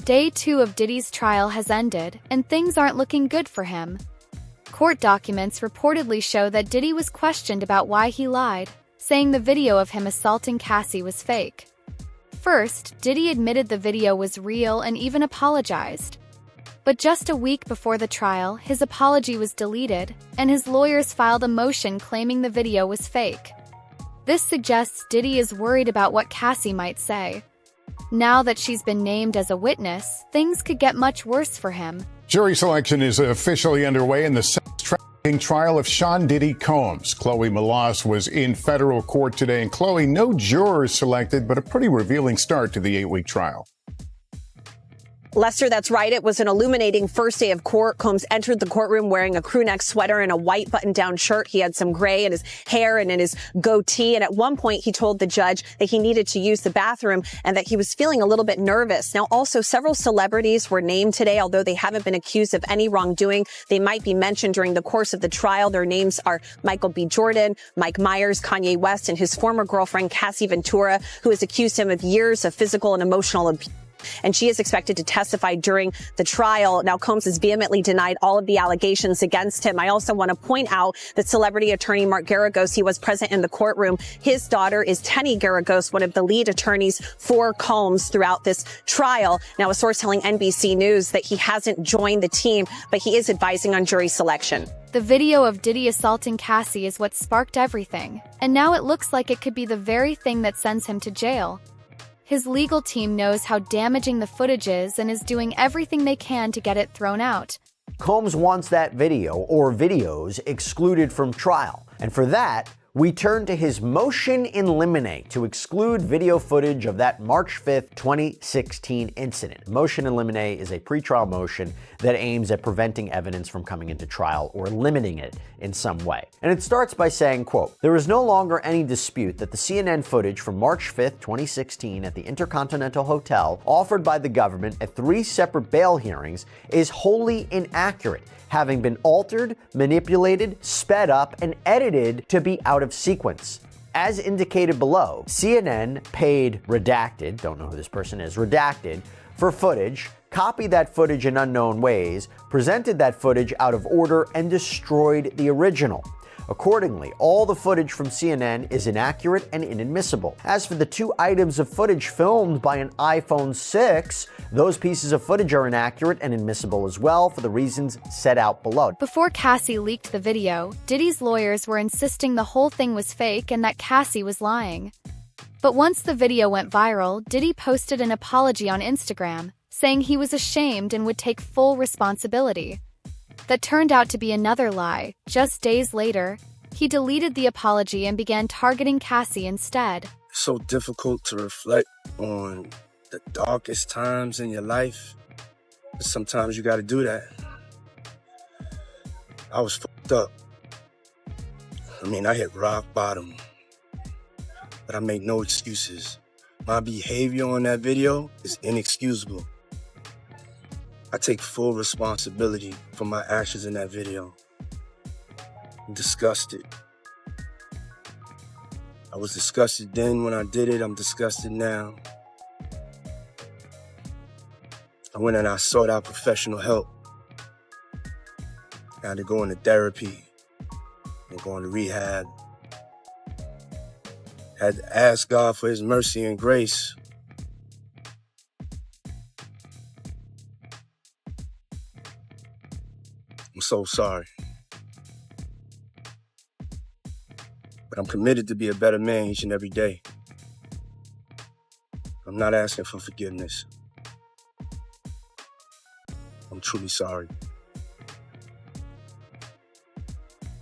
Day 2 of Diddy's trial has ended, and things aren't looking good for him. Court documents reportedly show that Diddy was questioned about why he lied, saying the video of him assaulting Cassie was fake. First, Diddy admitted the video was real and even apologized. But just a week before the trial, his apology was deleted, and his lawyers filed a motion claiming the video was fake. This suggests Diddy is worried about what Cassie might say. Now that she's been named as a witness, things could get much worse for him. Jury selection is officially underway in the sex-trafficking trial of Sean Diddy Combs. Chloe Melas was in federal court today, and Chloe, no jurors selected, but a pretty revealing start to the 8-week trial. Lester, that's right. It was an illuminating first day of court. Combs entered the courtroom wearing a crew-neck sweater and a white button-down shirt. He had some gray in his hair and in his goatee. And at one point, he told the judge that he needed to use the bathroom and that he was feeling a little bit nervous. Now, also, several celebrities were named today, although they haven't been accused of any wrongdoing. They might be mentioned during the course of the trial. Their names are Michael B. Jordan, Mike Myers, Kanye West, and his former girlfriend, Cassie Ventura, who has accused him of years of physical and emotional abuse. And she is expected to testify during the trial. Now, Combs has vehemently denied all of the allegations against him. I also want to point out that celebrity attorney Mark Garagos, he was present in the courtroom. His daughter is Tenny Garagos, one of the lead attorneys for Combs throughout this trial. Now, a source telling NBC News that he hasn't joined the team, but he is advising on jury selection. The video of Diddy assaulting Cassie is what sparked everything, and now it looks like it could be the very thing that sends him to jail. His legal team knows how damaging the footage is and is doing everything they can to get it thrown out. Combs wants that video or videos excluded from trial. And for that, we turn to his motion in limine to exclude video footage of that March 5th, 2016 incident. Motion in limine is a pretrial motion that aims at preventing evidence from coming into trial or limiting it in some way. And it starts by saying, quote, "There is no longer any dispute that the CNN footage from March 5th, 2016 at the Intercontinental Hotel offered by the government at 3 separate bail hearings is wholly inaccurate, having been altered, manipulated, sped up, and edited to be out of sequence. As indicated below, CNN paid Redacted, don't know who this person is, Redacted, for footage, copied that footage in unknown ways, presented that footage out of order, and destroyed the original. Accordingly, all the footage from CNN is inaccurate and inadmissible. As for the 2 items of footage filmed by an iPhone 6, those pieces of footage are inaccurate and inadmissible as well for the reasons set out below." Before Cassie leaked the video, Diddy's lawyers were insisting the whole thing was fake and that Cassie was lying. But once the video went viral, Diddy posted an apology on Instagram, saying he was ashamed and would take full responsibility. That turned out to be another lie. Just days later, he deleted the apology and began targeting Cassie instead. It's so difficult to reflect on the darkest times in your life. But sometimes you gotta do that. I was fucked up. I hit rock bottom. But I make no excuses. My behavior on that video is inexcusable. I take full responsibility for my actions in that video. I'm disgusted. I was disgusted then when I did it. I'm disgusted now. I went and I sought out professional help. I had to go into therapy and go into rehab. I had to ask God for his mercy and grace. I'm so sorry. But I'm committed to be a better man each and every day. I'm not asking for forgiveness. I'm truly sorry.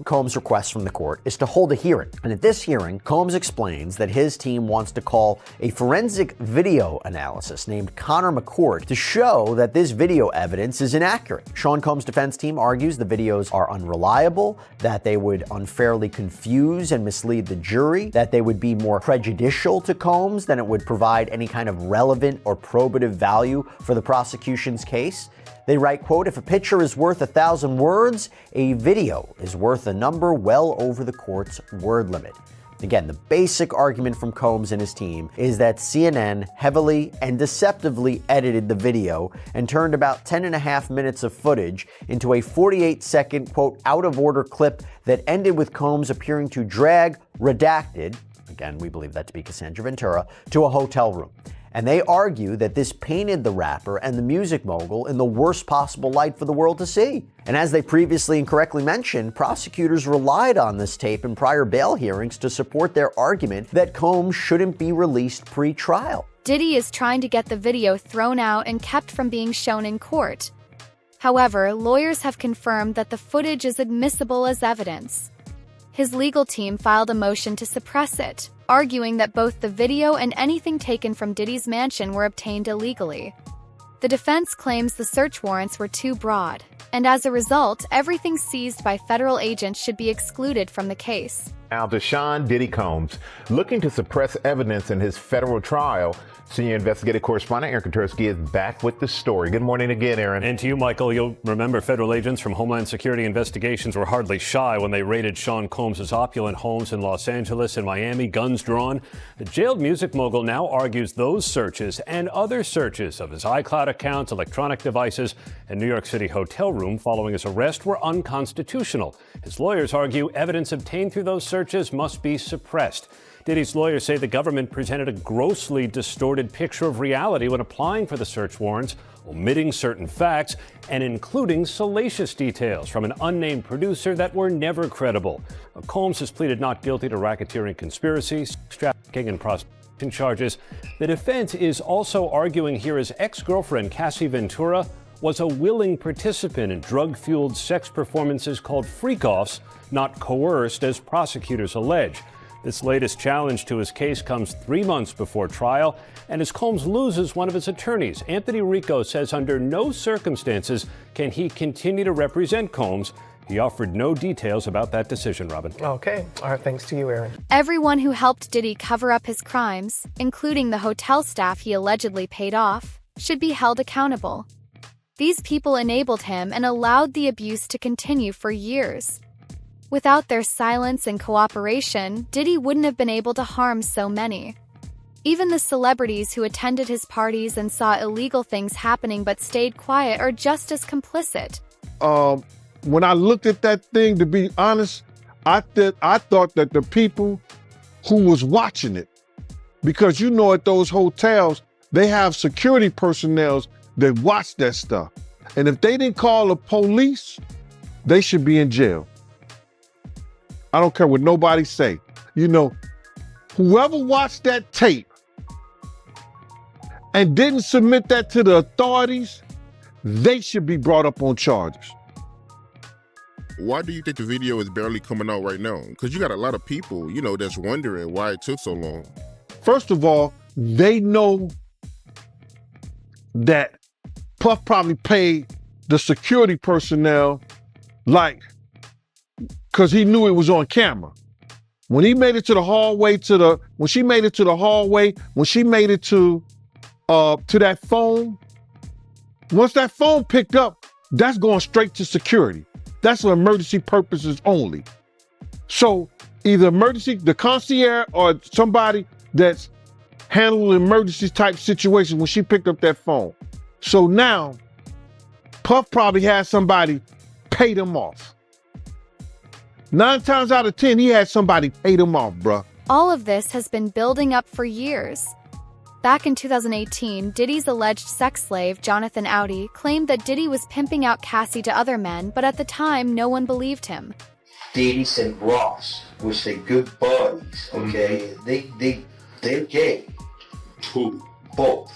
Combs' request from the court is to hold a hearing. And at this hearing, Combs explains that his team wants to call a forensic video analysis named Connor McCord to show that this video evidence is inaccurate. Sean Combs' defense team argues the videos are unreliable, that they would unfairly confuse and mislead the jury, that they would be more prejudicial to Combs than it would provide any kind of relevant or probative value for the prosecution's case. They write, quote, "If a picture is worth 1,000 words, a video is worth a number well over the court's word limit." Again, the basic argument from Combs and his team is that CNN heavily and deceptively edited the video and turned about 10.5 minutes of footage into a 48-second, quote, out-of-order clip that ended with Combs appearing to drag redacted, again, we believe that to be Cassandra Ventura, to a hotel room. And they argue that this painted the rapper and the music mogul in the worst possible light for the world to see. And as they previously incorrectly mentioned, prosecutors relied on this tape in prior bail hearings to support their argument that Combs shouldn't be released pre-trial. Diddy is trying to get the video thrown out and kept from being shown in court. However, lawyers have confirmed that the footage is admissible as evidence. His legal team filed a motion to suppress it, arguing that both the video and anything taken from Diddy's mansion were obtained illegally. The defense claims the search warrants were too broad, and as a result, everything seized by federal agents should be excluded from the case. Now to Sean Diddy Combs, looking to suppress evidence in his federal trial. Senior investigative correspondent Aaron Katersky is back with the story. Good morning again, Aaron. And to you, Michael. You'll remember federal agents from Homeland Security investigations were hardly shy when they raided Sean Combs' opulent homes in Los Angeles and Miami, guns drawn. The jailed music mogul now argues those searches and other searches of his iCloud accounts, electronic devices, and New York City hotel room following his arrest were unconstitutional. His lawyers argue evidence obtained through those searches must be suppressed. Diddy's lawyers say the government presented a grossly distorted picture of reality when applying for the search warrants, omitting certain facts and including salacious details from an unnamed producer that were never credible. Combs has pleaded not guilty to racketeering conspiracy, trafficking, and prostitution charges. The defense is also arguing here his ex-girlfriend, Cassie Ventura, was a willing participant in drug-fueled sex performances called freak-offs, not coerced as prosecutors allege. This latest challenge to his case comes 3 months before trial, and as Combs loses one of his attorneys, Anthony Rico says under no circumstances can he continue to represent Combs. He offered no details about that decision, Robin. Okay. All right. Thanks to you, Aaron. Everyone who helped Diddy cover up his crimes, including the hotel staff he allegedly paid off, should be held accountable. These people enabled him and allowed the abuse to continue for years. Without their silence and cooperation, Diddy wouldn't have been able to harm so many. Even the celebrities who attended his parties and saw illegal things happening but stayed quiet are just as complicit. When I looked at that thing, to be honest, I thought that the people who was watching it, because you know at those hotels, they have security personnel that watch that stuff. And if they didn't call the police, they should be in jail. I don't care what nobody say. You know, whoever watched that tape and didn't submit that to the authorities, they should be brought up on charges. Why do you think the video is barely coming out right now? Because you got a lot of people, you know, that's wondering why it took so long. First of all, they know that Puff probably paid the security personnel because he knew it was on camera. When he made it to the hallway, when she made it to that phone, once that phone picked up, that's going straight to security. That's for emergency purposes only. So either the concierge or somebody that's handling emergency type situations when she picked up that phone. So now, Puff probably had somebody pay them off. 9 times out of 10, he had somebody pay them off, bruh. All of this has been building up for years. Back in 2018, Diddy's alleged sex slave, Jonathan Audi, claimed that Diddy was pimping out Cassie to other men, but at the time, no one believed him. Diddy and Ross, which they good buddies, okay? They're gay. Who? Both.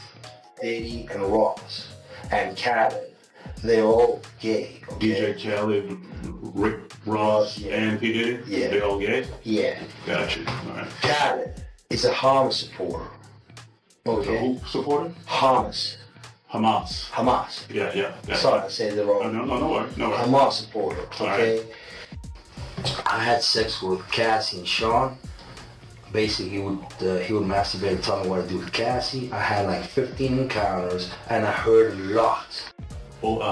Diddy and Ross. And Khaled. They're all gay, okay? DJ Khaled, Rick Ross, and P. Diddy? Yeah. They all gay? Yeah. Gotcha. All right. Khaled is a Hamas supporter. Okay. Who supporter? Hamas. Yeah. Sorry, I said it wrong. No worries. Hamas supporter, okay? Right. I had sex with Cassie and Sean. Basically, he would masturbate and tell me what to do with Cassie. I had like 15 encounters, and I heard a lot.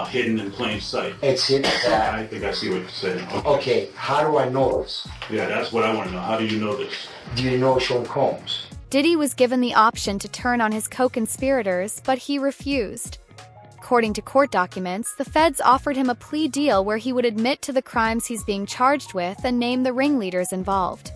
hidden in plain sight? It's hidden. I think I see what you're saying. Okay, how do I know this? Yeah, that's what I want to know. How do you know this? Do you know Sean Combs? Diddy was given the option to turn on his co-conspirators, but he refused. According to court documents, the feds offered him a plea deal where he would admit to the crimes he's being charged with and name the ringleaders involved.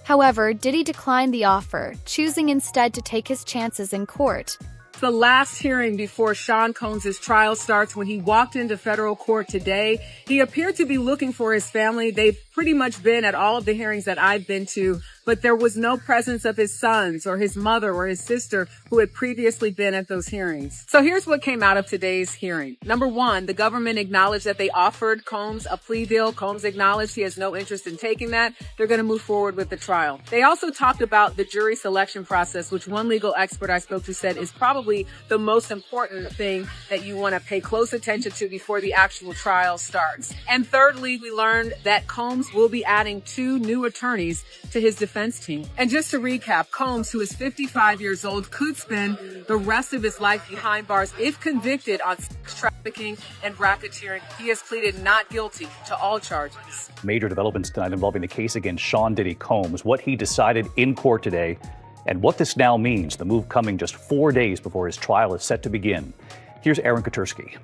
However, Diddy declined the offer, choosing instead to take his chances in court. The last hearing before Sean Combs' trial starts. When he walked into federal court today, he appeared to be looking for his family. They've pretty much been at all of the hearings that I've been to, but there was no presence of his sons or his mother or his sister who had previously been at those hearings. So here's what came out of today's hearing. Number one, the government acknowledged that they offered Combs a plea deal. Combs acknowledged he has no interest in taking that. They're going to move forward with the trial. They also talked about the jury selection process, which one legal expert I spoke to said is probably the most important thing that you want to pay close attention to before the actual trial starts. And thirdly, we learned that Combs will be adding 2 new attorneys to his defense team. And just to recap, Combs, who is 55 years old, could spend the rest of his life behind bars if convicted on sex trafficking and racketeering. He has pleaded not guilty to all charges. Major developments tonight involving the case against Sean Diddy Combs, what he decided in court today, and what this now means, the move coming just 4 days before his trial is set to begin. Here's Aaron Katursky.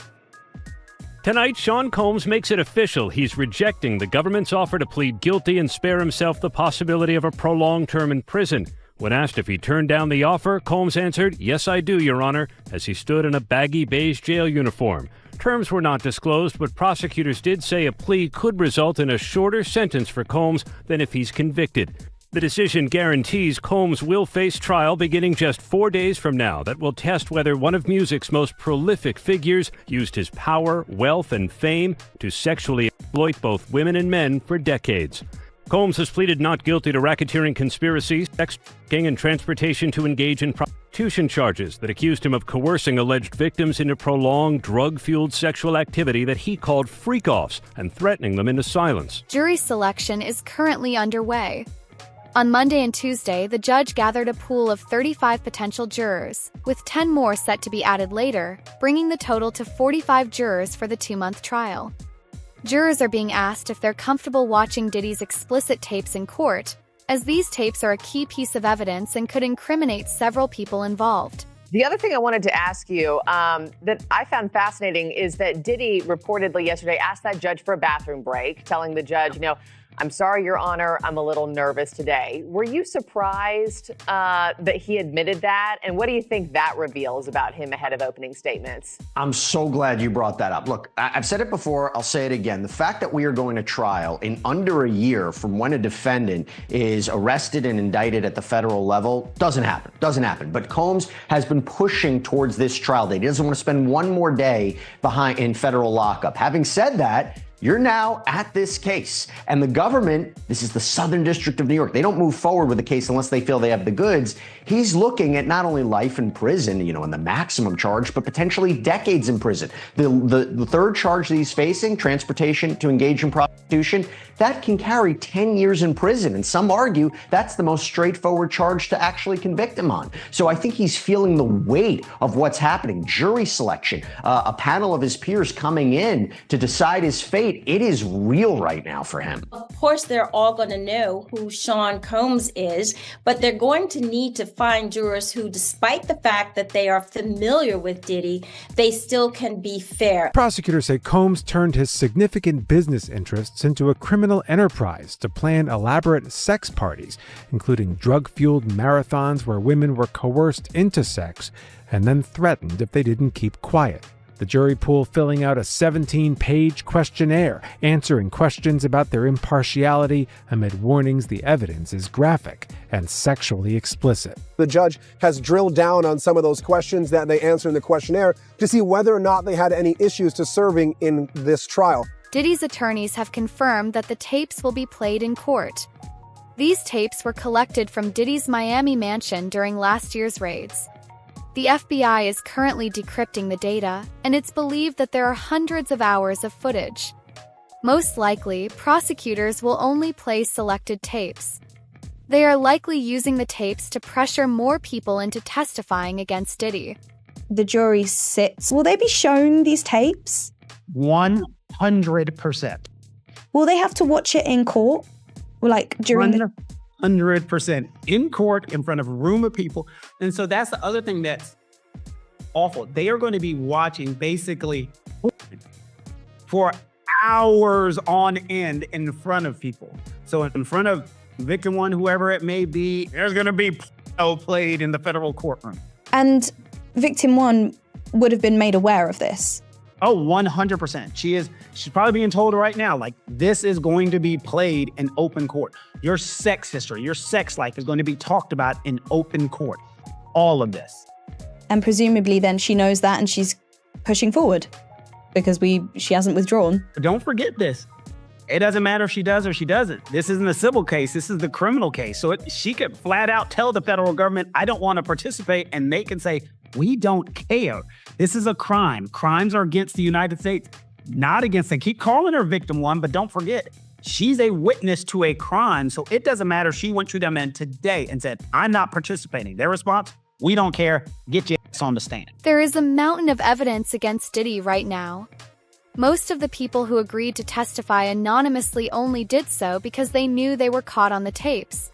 Tonight, Sean Combs makes it official. He's rejecting the government's offer to plead guilty and spare himself the possibility of a prolonged term in prison. When asked if he turned down the offer, Combs answered, "Yes, I do, Your Honor," as he stood in a baggy beige jail uniform. Terms were not disclosed, but prosecutors did say a plea could result in a shorter sentence for Combs than if he's convicted. The decision guarantees Combs will face trial beginning just 4 days from now that will test whether one of music's most prolific figures used his power, wealth, and fame to sexually exploit both women and men for decades. Combs has pleaded not guilty to racketeering conspiracy, sex trafficking, and transportation to engage in prostitution charges that accused him of coercing alleged victims into prolonged, drug-fueled sexual activity that he called freak-offs and threatening them into silence. Jury selection is currently underway. On Monday and Tuesday, the judge gathered a pool of 35 potential jurors, with 10 more set to be added later, bringing the total to 45 jurors for the 2-month trial. Jurors are being asked if they're comfortable watching Diddy's explicit tapes in court, as these tapes are a key piece of evidence and could incriminate several people involved. The other thing I wanted to ask you that I found fascinating is that Diddy reportedly yesterday asked that judge for a bathroom break, telling the judge, "I'm sorry, Your Honor, I'm a little nervous today." Were you surprised that he admitted that? And what do you think that reveals about him ahead of opening statements? I'm so glad you brought that up. Look, I've said it before, I'll say it again. The fact that we are going to trial in under a year from when a defendant is arrested and indicted at the federal level doesn't happen. But Combs has been pushing towards this trial date. He doesn't want to spend one more day behind in federal lockup. Having said that, you're now at this case. And the government, this is the Southern District of New York, they don't move forward with the case unless they feel they have the goods. He's looking at not only life in prison, and the maximum charge, but potentially decades in prison. The third charge that he's facing, transportation to engage in prostitution, that can carry 10 years in prison. And some argue that's the most straightforward charge to actually convict him on. So I think he's feeling the weight of what's happening. Jury selection, a panel of his peers coming in to decide his fate. It is real right now for him. Of course, they're all going to know who Sean Combs is, but they're going to need to find jurors who, despite the fact that they are familiar with Diddy, they still can be fair. Prosecutors say Combs turned his significant business interests into a criminal enterprise to plan elaborate sex parties, including drug-fueled marathons where women were coerced into sex and then threatened if they didn't keep quiet. The jury pool filling out a 17-page questionnaire, answering questions about their impartiality amid warnings the evidence is graphic and sexually explicit. The judge has drilled down on some of those questions that they answer in the questionnaire to see whether or not they had any issues to serving in this trial. Diddy's attorneys have confirmed that the tapes will be played in court. These tapes were collected from Diddy's Miami mansion during last year's raids. The FBI is currently decrypting the data, and it's believed that there are hundreds of hours of footage. Most likely, prosecutors will only play selected tapes. They are likely using the tapes to pressure more people into testifying against Diddy. the jury sits, will they be shown these tapes? 100%. Will they have to watch it in court? Like during 100% in court in front of a room of people. And so that's the other thing that's awful. They are going to be watching basically for hours on end in front of people. So in front of victim one, whoever it may be, there's going to be played in the federal courtroom. And victim one would have been made aware of this? Oh, 100%. She's probably being told right now, like, this is going to be played in open court. Your sex history, your sex life is going to be talked about in open court. All of this. And presumably then she knows that and she's pushing forward because she hasn't withdrawn. Don't forget this. It doesn't matter if she does or she doesn't. This isn't a civil case. This is the criminal case. So she could flat out tell the federal government, I don't want to participate. And they can say, we don't care. This is a crime. Crimes are against the United States, not against them. Keep calling her victim one, but don't forget, she's a witness to a crime. So it doesn't matter if she went to them in today and said, I'm not participating. Their response, we don't care. Get your ass on the stand. There is a mountain of evidence against Diddy right now. Most of the people who agreed to testify anonymously only did so because they knew they were caught on the tapes.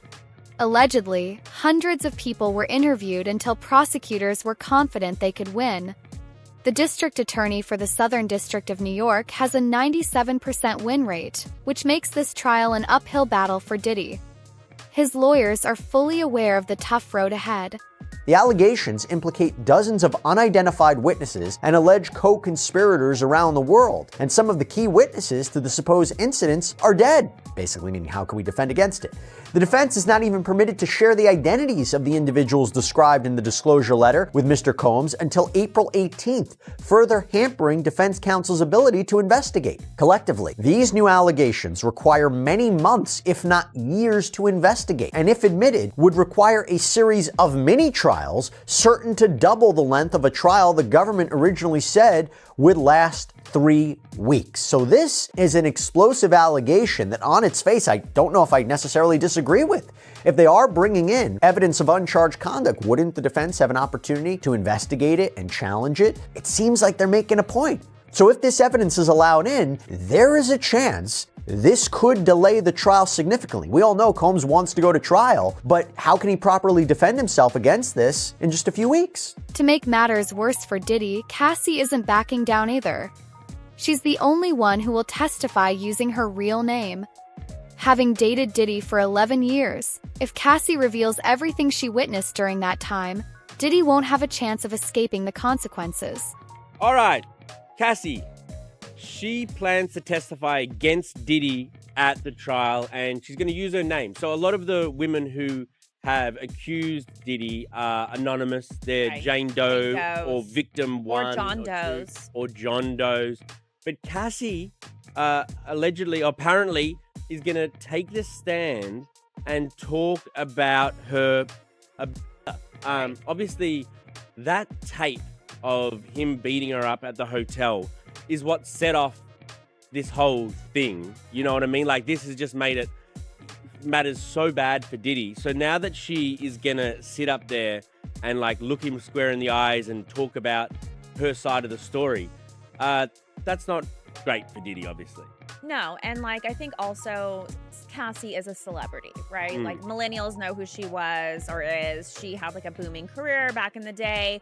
Allegedly, hundreds of people were interviewed until prosecutors were confident they could win. The district attorney for the Southern District of New York has a 97% win rate, which makes this trial an uphill battle for Diddy. His lawyers are fully aware of the tough road ahead. The allegations implicate dozens of unidentified witnesses and alleged co-conspirators around the world, and some of the key witnesses to the supposed incidents are dead, basically meaning how can we defend against it? The defense is not even permitted to share the identities of the individuals described in the disclosure letter with Mr. Combs until April 18th, further hampering defense counsel's ability to investigate. Collectively, these new allegations require many months, if not years, to investigate, and if admitted, would require a series of mini-trials certain to double the length of a trial the government originally said would last 3 weeks. So this is an explosive allegation that on its face, I don't know if I necessarily disagree with. If they are bringing in evidence of uncharged conduct, wouldn't the defense have an opportunity to investigate it and challenge it? It seems like they're making a point. So if this evidence is allowed in, there is a chance this could delay the trial significantly. We all know Combs wants to go to trial, but how can he properly defend himself against this in just a few weeks? To make matters worse for Diddy, Cassie isn't backing down either. She's the only one who will testify using her real name. Having dated Diddy for 11 years, if Cassie reveals everything she witnessed during that time, Diddy won't have a chance of escaping the consequences. All right, Cassie. She plans to testify against Diddy at the trial, and she's going to use her name. So a lot of the women who have accused Diddy are anonymous. They're right. Jane Doe or Victim One. Or John Doe's. Or John Doe's. But Cassie, allegedly, apparently, is going to take the stand and talk about her... obviously, that tape of him beating her up at the hotel is what set off this whole thing. You know what I mean? Like, this has just made it matters so bad for Diddy. So now that she is gonna sit up there and like look him square in the eyes and talk about her side of the story, that's not great for Diddy, obviously. No, and like I think also Cassie is a celebrity, right? Like millennials know who she was or is. She had like a booming career back in the day.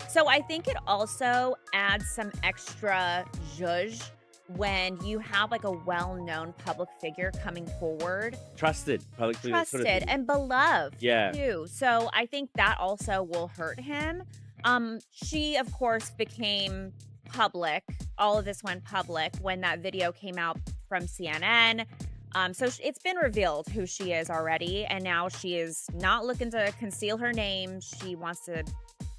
So I think it also adds some extra zhuzh when you have like a well-known public figure coming forward. Trusted, public figure. Trusted and beloved too. So I think that also will hurt him. She, of course, became public. All of this went public when that video came out from CNN. So it's been revealed who she is already. And now she is not looking to conceal her name. She wants to,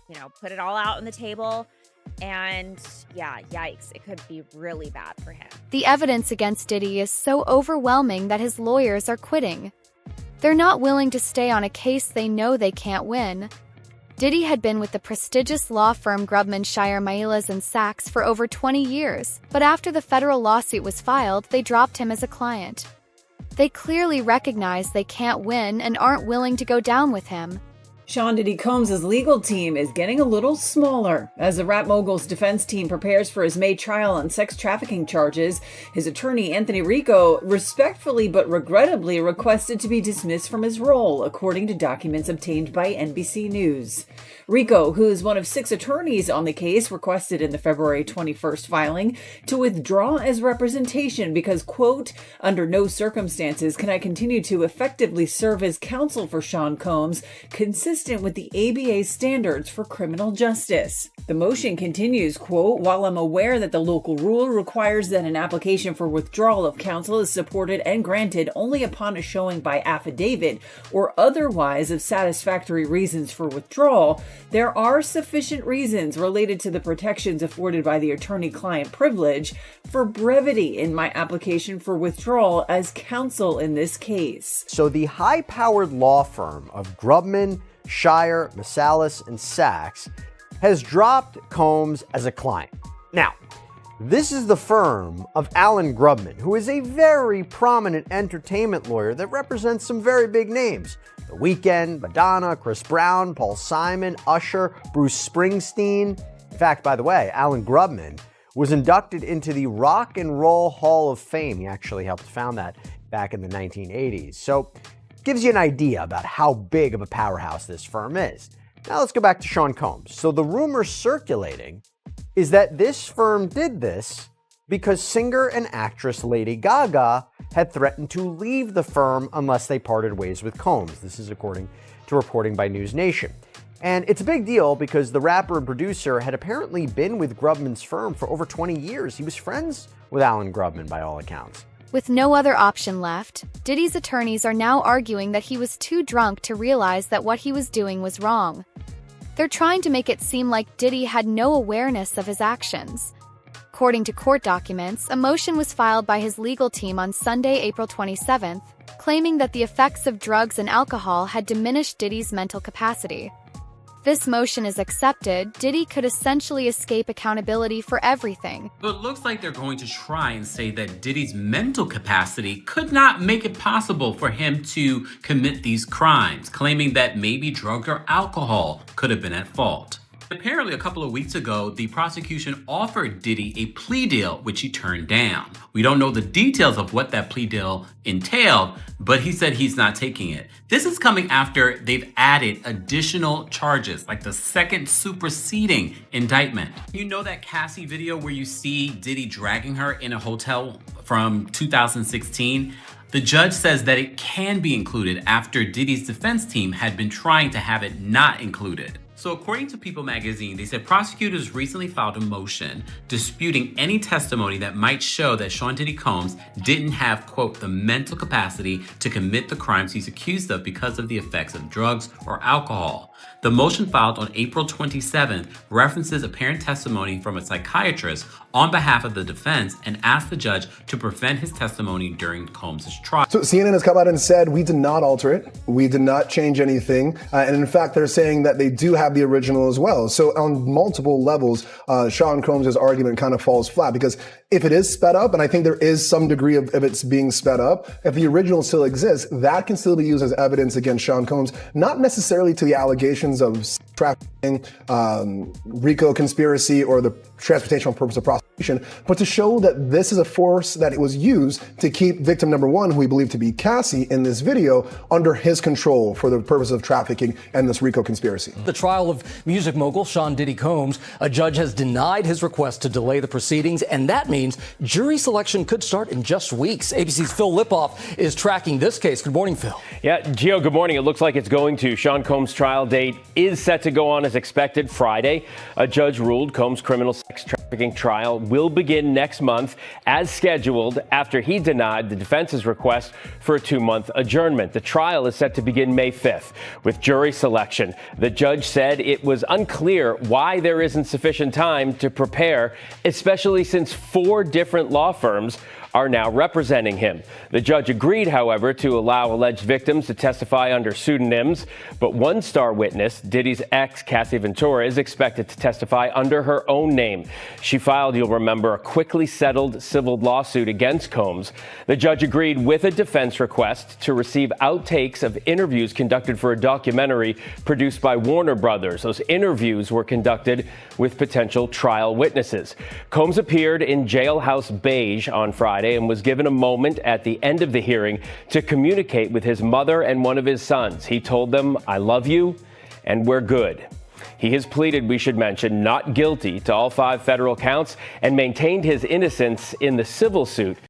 you know, put it all out on the table. And yeah, yikes, it could be really bad for him. The evidence against Diddy is so overwhelming that his lawyers are quitting. They're not willing to stay on a case they know they can't win. Diddy had been with the prestigious law firm Grubman, Shire, Miles & Sachs for over 20 years, but after the federal lawsuit was filed, they dropped him as a client. They clearly recognize they can't win and aren't willing to go down with him. Sean Diddy Combs' legal team is getting a little smaller. As the rap mogul's defense team prepares for his May trial on sex trafficking charges, his attorney, Anthony Rico, respectfully but regrettably requested to be dismissed from his role, according to documents obtained by NBC News. Rico, who is one of 6 attorneys on the case, requested in the February 21st filing to withdraw as representation because, quote, under no circumstances can I continue to effectively serve as counsel for Sean Combs, consistent with the ABA standards for criminal justice. The motion continues, quote, while I'm aware that the local rule requires that an application for withdrawal of counsel is supported and granted only upon a showing by affidavit or otherwise of satisfactory reasons for withdrawal, there are sufficient reasons related to the protections afforded by the attorney-client privilege for brevity in my application for withdrawal as counsel in this case. So the high-powered law firm of Grubman, Shire, Masalis, and Sachs has dropped Combs as a client. Now, this is the firm of Alan Grubman, who is a very prominent entertainment lawyer that represents some very big names. The Weeknd, Madonna, Chris Brown, Paul Simon, Usher, Bruce Springsteen. In fact, by the way, Alan Grubman was inducted into the Rock and Roll Hall of Fame. He actually helped found that back in the 1980s. So, gives you an idea about how big of a powerhouse this firm is. Now let's go back to Sean Combs. So the rumor circulating is that this firm did this because singer and actress Lady Gaga had threatened to leave the firm unless they parted ways with Combs. This is according to reporting by News Nation. And it's a big deal because the rapper and producer had apparently been with Grubman's firm for over 20 years. He was friends with Alan Grubman by all accounts. With no other option left, Diddy's attorneys are now arguing that he was too drunk to realize that what he was doing was wrong. They're trying to make it seem like Diddy had no awareness of his actions. According to court documents, a motion was filed by his legal team on Sunday, April 27th, claiming that the effects of drugs and alcohol had diminished Diddy's mental capacity. If this motion is accepted, Diddy could essentially escape accountability for everything. But it looks like they're going to try and say that Diddy's mental capacity could not make it possible for him to commit these crimes, claiming that maybe drugs or alcohol could have been at fault. Apparently, a couple of weeks ago, the prosecution offered Diddy a plea deal, which he turned down. We don't know the details of what that plea deal entailed, but he said he's not taking it. This is coming after they've added additional charges, like the second superseding indictment. You know that Cassie video where you see Diddy dragging her in a hotel from 2016? The judge says that it can be included after Diddy's defense team had been trying to have it not included. So according to People magazine, they said prosecutors recently filed a motion disputing any testimony that might show that Sean Diddy Combs didn't have, quote, the mental capacity to commit the crimes he's accused of because of the effects of drugs or alcohol. The motion filed on April 27th references apparent testimony from a psychiatrist on behalf of the defense and asked the judge to prevent his testimony during Combs' trial. So CNN has come out and said, we did not alter it. We did not change anything. And in fact, they're saying that they do have the original as well. So on multiple levels, Sean Combs' argument kind of falls flat because if it is sped up, and I think there is some degree of it's being sped up, if the original still exists, that can still be used as evidence against Sean Combs, not necessarily to the allegations of trafficking, RICO conspiracy, or the transportation purpose of prosecution, but to show that this is a force that it was used to keep victim number one, who we believe to be Cassie in this video, under his control for the purpose of trafficking and this RICO conspiracy. The trial of music mogul Sean Diddy Combs, a judge has denied his request to delay the proceedings, and that means jury selection could start in just weeks. ABC's Phil Lipoff is tracking this case. Good morning, Phil. Yeah, Gio, good morning. It looks like it's going to. Sean Combs' trial date is set to go on as expected Friday. A judge ruled Combs' criminal sex trafficking trial will begin next month as scheduled after he denied the defense's request for a 2-month adjournment. The trial is set to begin May 5th with jury selection. The judge said it was unclear why there isn't sufficient time to prepare, especially since 4 different law firms are now representing him. The judge agreed, however, to allow alleged victims to testify under pseudonyms, but one star witness, Diddy's ex, Cassie Ventura, is expected to testify under her own name. She filed, you'll remember, a quickly settled civil lawsuit against Combs. The judge agreed with a defense request to receive outtakes of interviews conducted for a documentary produced by Warner Brothers. Those interviews were conducted with potential trial witnesses. Combs appeared in Jailhouse Beige on Friday and was given a moment at the end of the hearing to communicate with his mother and one of his sons. He told them, "I love you and we're good." He has pleaded, we should mention, not guilty to all 5 federal counts and maintained his innocence in the civil suit.